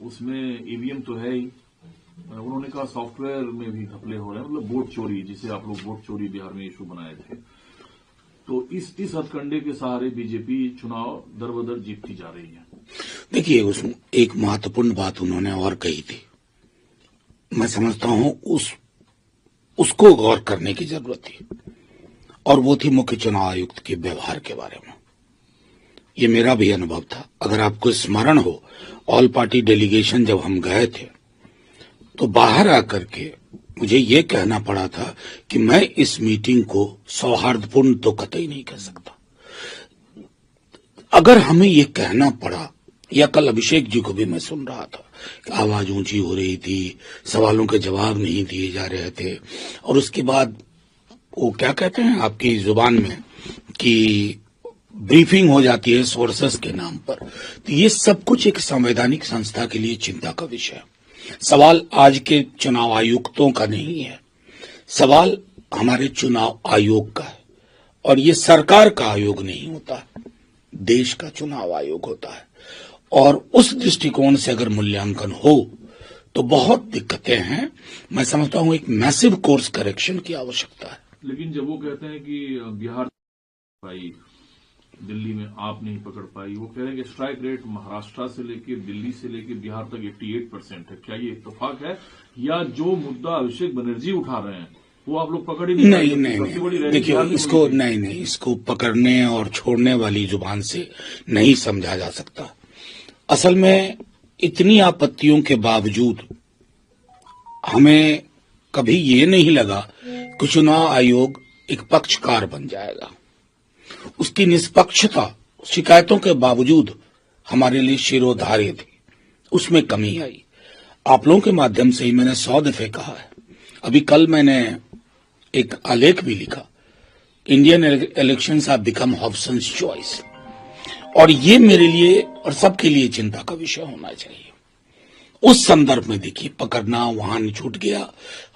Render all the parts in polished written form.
उसमें ईवीएम तो है ही, उन्होंने कहा सॉफ्टवेयर में भी घपले हो रहे हैं, मतलब वोट चोरी, जिसे आप लोग वोट चोरी बिहार में इशू बनाए थे। तो इस हथकंडे के सहारे बीजेपी चुनाव दर बदर जीतती जा रही है। देखिए, उसमें एक महत्वपूर्ण बात उन्होंने और कही थी, मैं समझता हूं उसको गौर करने की जरूरत थी, और वो थी मुख्य चुनाव आयुक्त के व्यवहार के बारे में। ये मेरा भी अनुभव था। अगर आपको स्मरण हो, ऑल पार्टी डेलीगेशन जब हम गए थे तो बाहर आकर के मुझे ये कहना पड़ा था कि मैं इस मीटिंग को सौहार्दपूर्ण तो कतई नहीं कह सकता। अगर हमें ये कहना पड़ा, या कल अभिषेक जी को भी मैं सुन रहा था कि आवाज ऊंची हो रही थी, सवालों के जवाब नहीं दिए जा रहे थे, और उसके बाद वो क्या कहते हैं आपकी जुबान में कि ब्रीफिंग हो जाती है सोर्सेस के नाम पर। तो ये सब कुछ एक संवैधानिक संस्था के लिए चिंता का विषय है। सवाल आज के चुनाव आयुक्तों का नहीं है, सवाल हमारे चुनाव आयोग का है, और ये सरकार का आयोग नहीं होता है, देश का चुनाव आयोग होता है। और उस दृष्टिकोण से अगर मूल्यांकन हो तो बहुत दिक्कतें हैं। मैं समझता हूं एक मैसिव कोर्स करेक्शन की आवश्यकता है। लेकिन जब वो कहते हैं कि बिहार पाई, दिल्ली में आप नहीं पकड़ पाई, वो कह रहे हैं कि स्ट्राइक रेट महाराष्ट्र से लेकर दिल्ली से लेकर बिहार तक 88% है। क्या ये इत्तेफाक है, या जो मुद्दा अभिषेक बनर्जी उठा रहे हैं वो आप लोग पकड़ ही नहीं। देखिए, इसको पकड़ने और छोड़ने वाली जुबान से नहीं समझा जा सकता। असल में इतनी आपत्तियों के बावजूद हमें कभी ये नहीं लगा कि चुनाव आयोग एक पक्षकार बन जाएगा। उसकी निष्पक्षता शिकायतों के बावजूद हमारे लिए शिरोधार्य थी, उसमें कमी आई। आप लोगों के माध्यम से ही मैंने 100 दफे कहा है। अभी कल मैंने एक आलेख भी लिखा, Indian elections have become Hobson's choice, और ये मेरे लिए और सबके लिए चिंता का विषय होना चाहिए। उस संदर्भ में देखिए, पकड़ना वहां छूट गया,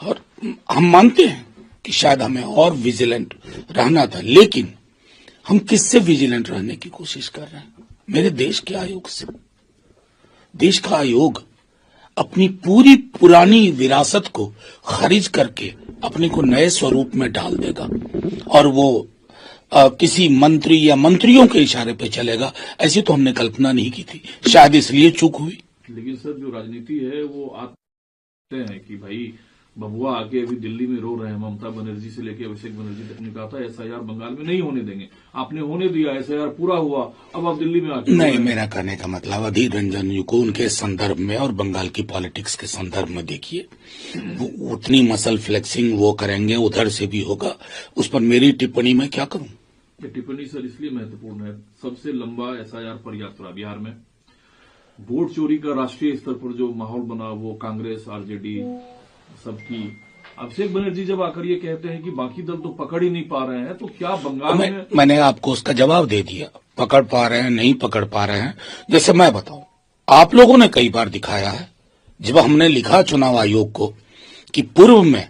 और हम मानते हैं कि शायद हमें और विजिलेंट रहना था, लेकिन हम किससे विजिलेंट रहने की कोशिश कर रहे हैं? मेरे देश के आयोग से। देश का आयोग अपनी पूरी पुरानी विरासत को खारिज करके अपने को नए स्वरूप में डाल देगा, और वो किसी मंत्री या मंत्रियों के इशारे पे चलेगा, ऐसी तो हमने कल्पना नहीं की थी। शायद इसलिए चूक हुई। लेकिन सर, जो राजनीति है वो आते हैं कि भाई बबुआ आके अभी दिल्ली में रो रहे हैं, ममता बनर्जी से लेकर अभिषेक बनर्जी तक ने कहा था एसआईआर बंगाल में नहीं होने देंगे, आपने होने दिया, एसआईआर पूरा हुआ, अब आप दिल्ली में आके नहीं। मेरा कहने का मतलब अधीर रंजन जी को उनके संदर्भ में और बंगाल की पॉलिटिक्स के संदर्भ में देखिए, उतनी मसल फ्लेक्सिंग वो करेंगे, उधर से भी होगा, उस पर मेरी टिप्पणी में क्या करूं? ये टिप्पणी सर इसलिए महत्वपूर्ण है, सबसे लंबा एसआईआर पर यात्रा बिहार में, वोट चोरी का राष्ट्रीय स्तर पर जो माहौल बना वो कांग्रेस आरजेडी सबकी। अभिषेक बनर्जी जब आकर ये कहते हैं कि बाकी दल तो पकड़ ही नहीं पा रहे हैं, तो क्या बंगाल में? मैंने आपको उसका जवाब दे दिया, पकड़ पा रहे हैं, नहीं पकड़ पा रहे हैं। जैसे मैं बताऊं, आप लोगों ने कई बार दिखाया है, जब हमने लिखा चुनाव आयोग को कि पूर्व में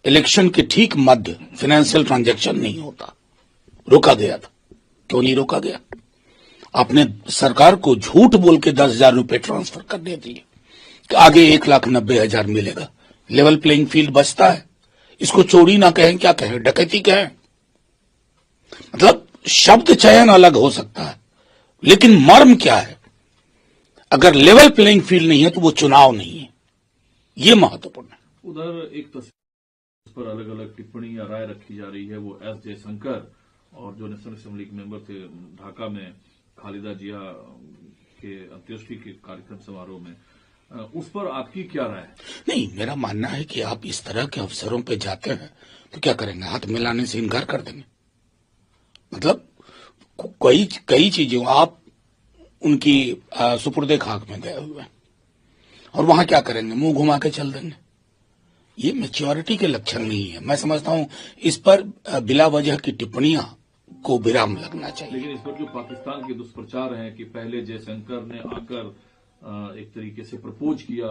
इलेक्शन के ठीक मध्य फाइनेंशियल ट्रांजैक्शन नहीं होता, रोका गया था। क्यों नहीं रोका गया? आपने सरकार को झूठ बोल के 10,000 रुपए ट्रांसफर करने दिए कि आगे 1,90,000 मिलेगा। लेवल प्लेइंग फील्ड बचता है। इसको चोरी ना कहें, क्या कहें, डकैती कहें? मतलब शब्द चयन अलग हो सकता है, लेकिन मर्म क्या है? अगर लेवल प्लेइंग फील्ड नहीं है तो वो चुनाव नहीं है। ये महत्वपूर्ण है। उधर एक तस्वीर पर अलग अलग टिप्पणी या राय रखी जा रही है, वो एस जयशंकर और जो नेशनल असेंबली के मेंबर थे ढाका में खालिदा जिया के अंत्येष्टि के कार्यक्रम समारोह में, उस पर आपकी क्या राय है? नहीं, मेरा मानना है कि आप इस तरह के अवसरों पे जाते हैं तो क्या करेंगे, हाथ मिलाने से इनकार कर देंगे? मतलब कई चीजें आप उनकी सुपुर्दे खाक में गए हुए हैं, और वहां क्या करेंगे, मुंह घुमा के चल देंगे? ये मैच्योरिटी के लक्षण नहीं है। मैं समझता हूं इस पर बिला वजह की टिप्पणियां को विराम लगना चाहिए। लेकिन इस पर जो पाकिस्तान के दुष्प्रचार हैं कि पहले जयशंकर ने आकर एक तरीके से प्रपोज किया,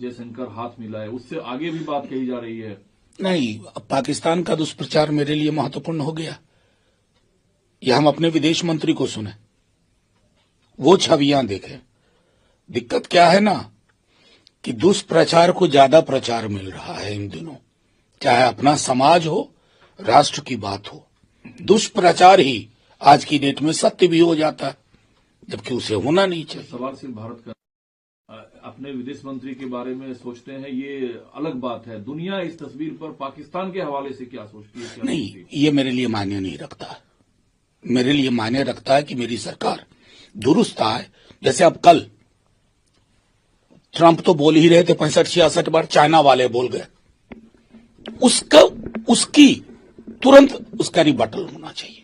जयशंकर हाथ मिलाए, उससे आगे भी बात कही जा रही है। नहीं, पाकिस्तान का दुष्प्रचार मेरे लिए महत्वपूर्ण हो गया, या हम अपने विदेश मंत्री को सुने, वो छवियां देखें। दिक्कत क्या है ना कि दुष्प्रचार को ज्यादा प्रचार मिल रहा है इन दिनों, चाहे अपना समाज हो, राष्ट्र की बात हो। दुष्प्रचार ही आज की डेट में सत्य भी हो जाता है, जबकि उसे होना नहीं चाहिए। सवाल सिर्फ भारत का, अपने विदेश मंत्री के बारे में सोचते हैं, ये अलग बात है। दुनिया इस तस्वीर पर पाकिस्तान के हवाले से क्या सोचती है? नहीं, ये मेरे लिए मायने नहीं रखता। मेरे लिए मायने रखता है कि मेरी सरकार दुरुस्त आए। जैसे अब कल ट्रंप तो बोल ही रहे थे 65-66 बार, चाइना वाले बोल गए, उसकी तुरंत उसका रिबटल होना चाहिए।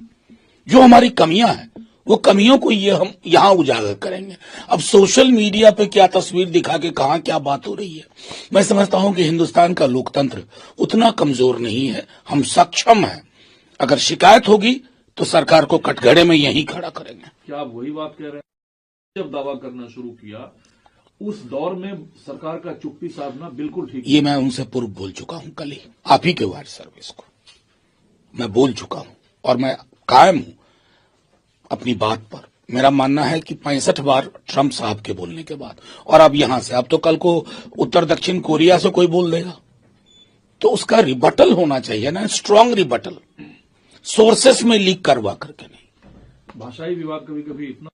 जो हमारी कमियां हैं वो कमियों को ये हम यहां उजागर करेंगे। अब सोशल मीडिया पे क्या तस्वीर दिखा के कहां क्या बात हो रही है, मैं समझता हूं कि हिंदुस्तान का लोकतंत्र उतना कमजोर नहीं है, हम सक्षम हैं। अगर शिकायत होगी तो सरकार को कटघरे में यहीं खड़ा करेंगे। क्या आप वही बात कह रहे हैं? जब दावा करना शुरू किया उस दौर में सरकार का चुप्पी साधना बिल्कुल ठीक, ये मैं उनसे पूर्व बोल चुका हूं। कल ही आप ही के वायर सर्विस को मैं बोल चुका हूं और मैं कायम हूं अपनी बात पर। मेरा मानना है कि 65 बार ट्रंप साहब के बोलने के बाद, और अब यहां से, अब तो कल को उत्तर दक्षिण कोरिया से कोई बोल देगा तो उसका रिबटल होना चाहिए ना, स्ट्रांग रिबटल, सोर्सेस में लीक करवा करके नहीं। भाषाई विवाद कभी कभी इतना,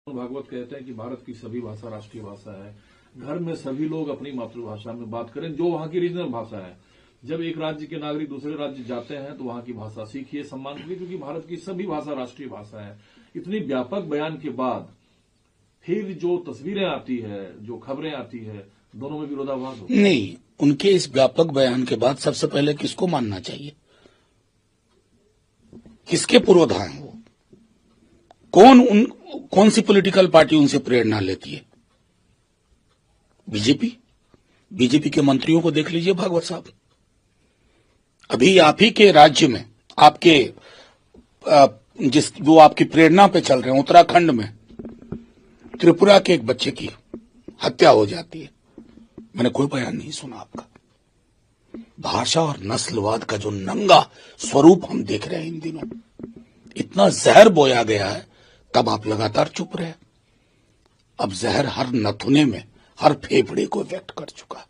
भागवत कहते हैं कि भारत की सभी भाषा राष्ट्रीय भाषा है। घर में सभी लोग अपनी मातृभाषा में बात करें, जो वहां की रीजनल भाषा है। जब एक राज्य के नागरिक दूसरे राज्य जाते हैं तो वहां की भाषा सीखिए, सम्मान करिए, क्योंकि भारत की सभी भाषा राष्ट्रीय भाषा है। इतनी व्यापक बयान के बाद फिर जो तस्वीरें आती है, जो खबरें आती है, दोनों में विरोधाभास हो। नहीं, उनके इस व्यापक बयान के बाद सबसे पहले किसको मानना चाहिए? किसके पुरोधा हैं वो? कौन सी पॉलिटिकल पार्टी उनसे प्रेरणा लेती है? बीजेपी के मंत्रियों को देख लीजिए भागवत साहब। अभी आप ही के राज्य में, आपके वो आपकी प्रेरणा पे चल रहे हैं, उत्तराखंड में त्रिपुरा के एक बच्चे की हत्या हो जाती है। मैंने कोई बयान नहीं सुना आपका। भाषा और नस्लवाद का जो नंगा स्वरूप हम देख रहे हैं इन दिनों, इतना जहर बोया गया है, तब आप लगातार चुप रहे। अब जहर हर नथुने में, हर फेफड़े को व्यक्त कर चुका है।